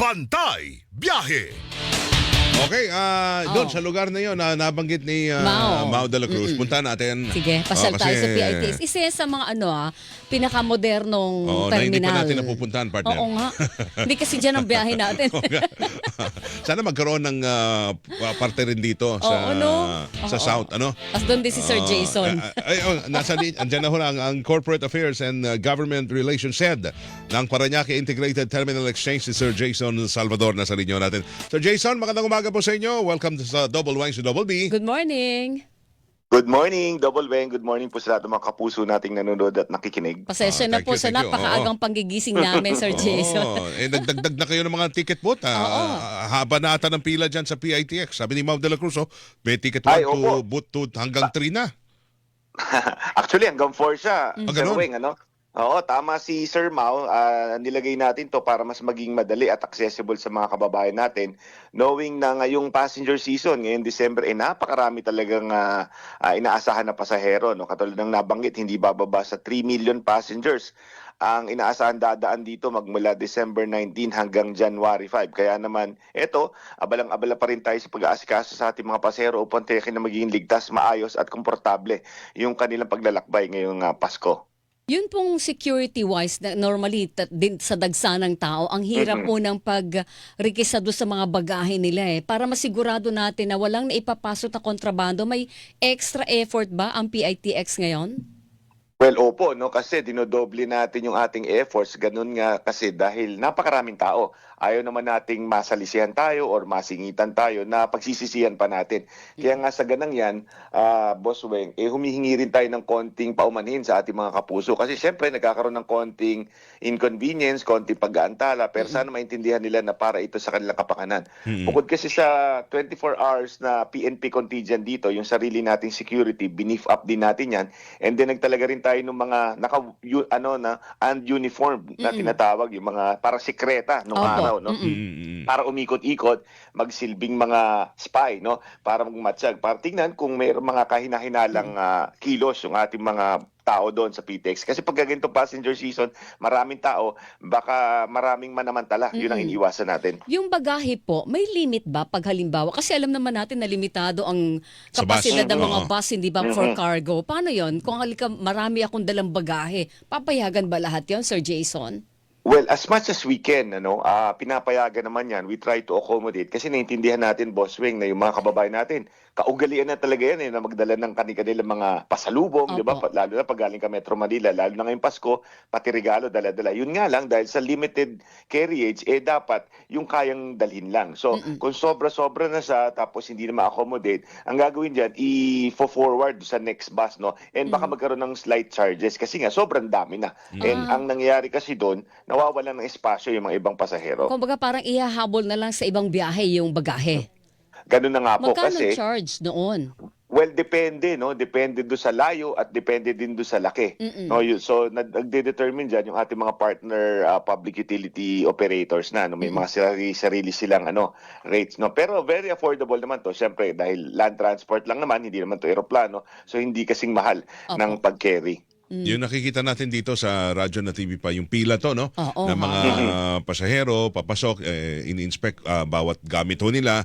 Bantay Biyahe. Okay, doon sa lugar na yun na nabanggit ni Mau de la Cruz, punta natin. Sige, pasyal tayo sa kasi- PITX. Isa yan sa mga pinakamodernong Na hindi pa terminal. natin napupuntahan, partner. Oo nga. Hindi kasi dyan ang biyahe natin. Sana magkaroon ng parte rin dito sa Oo, no? sa Oo. South, ano? Tapos doon din si Sir Jason. Andyan na ho lang ang Corporate Affairs and Government Relations Head ng Parañaque Integrated Terminal Exchange si Sir Jason Salvador na sa linyo natin. Sir Jason, magandang umaga po sa inyo. Welcome to sa Double Wang sa Double B. Good morning. Good morning, Double Weng. Good morning po sa lahat ng mga kapuso nating nanonood at nakikinig. Pasensya na Thank po you, sa thank you. napakaagang panggigising namin, Sir Jason. Nagdagdag na kayo ng mga ticket po. Haba na ata ng pila dyan sa PITX. Sabi ni Mau de la Cruz, may ticket 1 Ay, to opo. boot 2 hanggang 3 na. Actually, hanggang 4 siya, Sir ganun? Weng, ano? Oo, tama si Sir Mau. Nilagay natin to para mas maging madali at accessible sa mga kababayan natin. Knowing na ngayong passenger season, ngayong December, napakarami talagang inaasahan na pasahero. No? Katulad ng nabanggit, hindi bababa sa 3 million passengers ang inaasahan dadaan dito magmula December 19 hanggang January 5. Kaya naman, abalang-abala pa rin tayo sa pag-aasikaso sa ating mga pasahero upang tiyakin na magiging ligtas, maayos at komportable yung kanilang paglalakbay ngayong Pasko. Yun pong security-wise, na normally din sa dagsa ng tao, ang hirap po ng pag-rekisa doon sa mga bagahe nila Para masigurado natin na walang naipapasok na kontrabando, may extra effort ba ang PITX ngayon? Well, opo, no, kasi dinodoble natin yung ating efforts. Ganun nga kasi dahil napakaraming tao. Ayaw naman nating masalisihan tayo or masingitan tayo na pagsisisihan pa natin. Kaya nga sa ganang yan, Boss Weng, humihingi rin tayo ng konting paumanhin sa ating mga kapuso. Kasi syempre, nagkakaroon ng konting inconvenience, konting pag-aantala, pero sana maintindihan nila na para ito sa kanilang kapakanan. Bukod kasi sa 24 hours na PNP contingent dito, yung sarili nating security, beef up din natin yan. And then nagtalaga rin tayo ng mga uniform na tinatawag, yung mga para sekreta nung Opo. araw, no? Para umikot-ikot, magsilbing mga spy, no? Para magmatsyag, para tingnan kung may mga kahinahinalang kilos yung ating mga tao doon sa PTX. Kasi pag ganito passenger season, maraming tao, baka maraming manamantala. Yun ang iniiwasan natin. Yung bagahe po, may limit ba pag halimbawa? Kasi alam naman natin na limitado ang Sa bus. kapasidad ng mga Oo. bus, hindi ba, for cargo? Paano yon? Kung halika marami akong dalang bagahe, papayagan ba lahat yon, Sir Jason? Well, as much as we can, pinapayagan naman yan. We try to accommodate. Kasi naintindihan natin, Boss Weng, na yung mga kababayan natin, kaugalian na talaga yan na magdala ng kanilang mga pasalubong, Opo. di ba? Lalo na pag galing ka Metro Manila, lalo na ngayong Pasko, pati regalo, dala-dala. Yun nga lang, dahil sa limited carriage, dapat yung kayang dalhin lang. So, kung sobra-sobra na siya, tapos hindi na ma-accommodate, ang gagawin dyan, i-forward sa next bus, no? And baka magkaroon ng slight charges kasi nga, sobrang dami na. And ang nangyayari kasi doon, nawawalan ng espasyo yung mga ibang pasahero. Kumbaga parang ihahabol na lang sa ibang biyahe yung bagahe. Ganun na nga po Magkano kasi. charge noon? Well, depende, no? Depende do sa layo at depende din do sa laki. No, so nagde-determine diyan yung ating mga partner public utility operators na, no? May mga sarili silang rates, no? Pero very affordable naman to. Siyempre dahil land transport lang naman, hindi naman to eroplano. So hindi kasing mahal ng pag-carry. Yung nakikita natin dito sa radyo na TV pa, yung pila to, no? Oo, na mga pasahero, papasok, ini-inspect bawat gamit ho nila.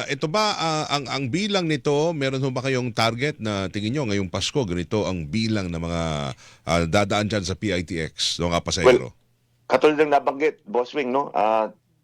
Ito ba, ang bilang nito, meron ho ba kayong target na tingin nyo ngayong Pasko, ganito ang bilang ng mga dadaan dyan sa PITX, ng mga pasahero? Katulad ng nabanggit, Boss Wing, no?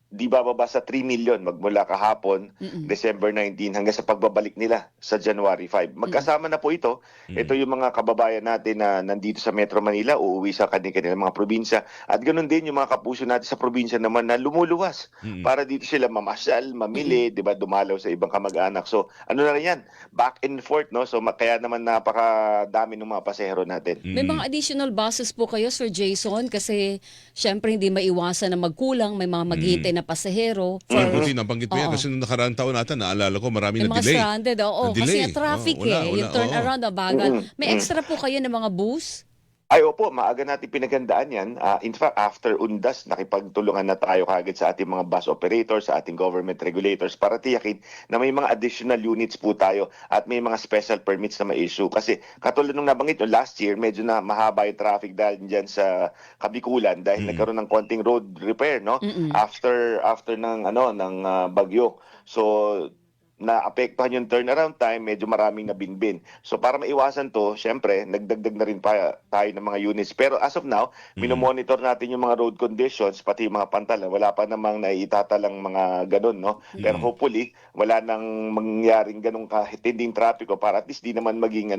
Di bababa sa 3 million magmula kahapon, December 19, hanggang sa pagbabalik nila sa January 5. Magkasama na po ito. Ito yung mga kababayan natin na nandito sa Metro Manila, uuwi sa kanilang mga probinsya. At ganoon din yung mga kapuso natin sa probinsya naman na lumuluwas para dito sila mamasyal, mamili, di ba, dumalaw sa ibang kamag-anak. So, ano na rin yan? Back and forth, no? So, kaya naman napakadami ng mga pasahero natin. May mga additional buses po kayo, Sir Jason, kasi syempre hindi maiwasan na magkulang, may mga maghihintay na pasahero. Buti nabanggit mo yan Oo. kasi nung nakaraang taon natin, naalala ko marami May na mga delay. stranded, oo. Na delay. Kasi traffic Wala, yung turn oo. around na bagal. May extra po kayo ng mga bus? Ay opo, maaga natin pinaghandaan yan. In fact, after Undas, nakipagtulungan na tayo kagad sa ating mga bus operators, sa ating government regulators para tiyakin na may mga additional units po tayo at may mga special permits na ma-issue. Kasi katulad nung nabanggit nyo, last year, medyo na mahaba yung traffic dahil dyan sa Kabikulan dahil nagkaroon ng konting road repair, no? After ng bagyo. So, naapektuhan yung turnaround time, medyo maraming nabinbin. So para maiwasan to, syempre, nagdagdag na rin pa tayo ng mga units. Pero as of now, minomonitor natin yung mga road conditions, pati yung mga pantalan. Wala pa namang naiitatalang mga ganun, no? Pero hopefully, wala nang mangyaring ganung kahitinding trapiko para at least di naman maging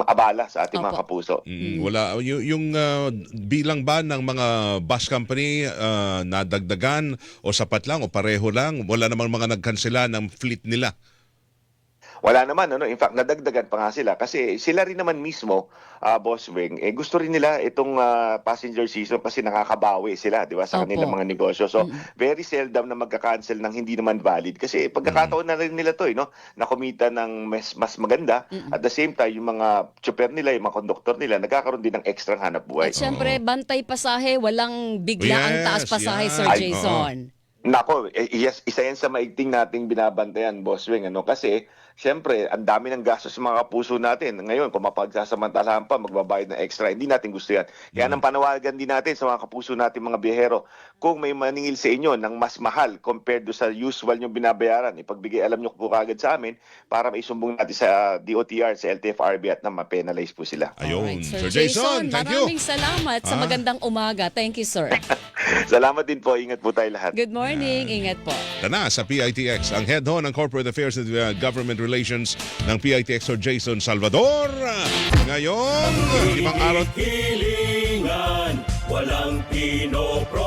abala sa ating mga kapuso. Wala yung bilang ba ng mga bus company nadagdagan o sapat lang o pareho lang? Wala namang mga nagkansela ng fleet nila. Wala naman, ano? In fact, nadagdagan pa nga sila kasi sila rin naman mismo, Boss Wing, gusto rin nila itong passenger season kasi nakakabawi sila, di ba, sa kanilang mga negosyo. So, very seldom na magka-cancel ng hindi naman valid kasi pagkakataon na rin nila to, no? Na kumita ng mas maganda. At the same time, yung mga chopper nila, yung mga konduktor nila, nagkakaroon din ng extra hanap buhay. At syempre, bantay pasahe, walang bigla ang taas pasahe, Sir Ay, Jason. Nako, yes, isa yan sa maigting nating binabantayan, Boss Wing, ano? Kasi, syempre, ang dami ng gastos sa mga kapuso natin. Ngayon, kung mapagsasamantalahan pa, magbabayad ng extra, hindi natin gusto yan. Kaya nang panawagan din natin sa mga kapuso natin, mga biyahero, kung may maningil sa inyo ng mas mahal compared do sa usual nyo binabayaran, ipagbigay alam nyo po kagad sa amin para maisumbong natin sa DOTR, sa LTFRB at na ma-penalize po sila. Ayun, Alright, Sir Jason, thank you. maraming salamat sa magandang umaga. Thank you, sir. Salamat din po. Ingat po tayo lahat. Good morning. Ingat po. Tana sa PITX, ang head ho ng Corporate Affairs and Government Relations ng PITX, Sir Jason Salvador. Ngayon, limang araw. Hilingan, walang pinopro.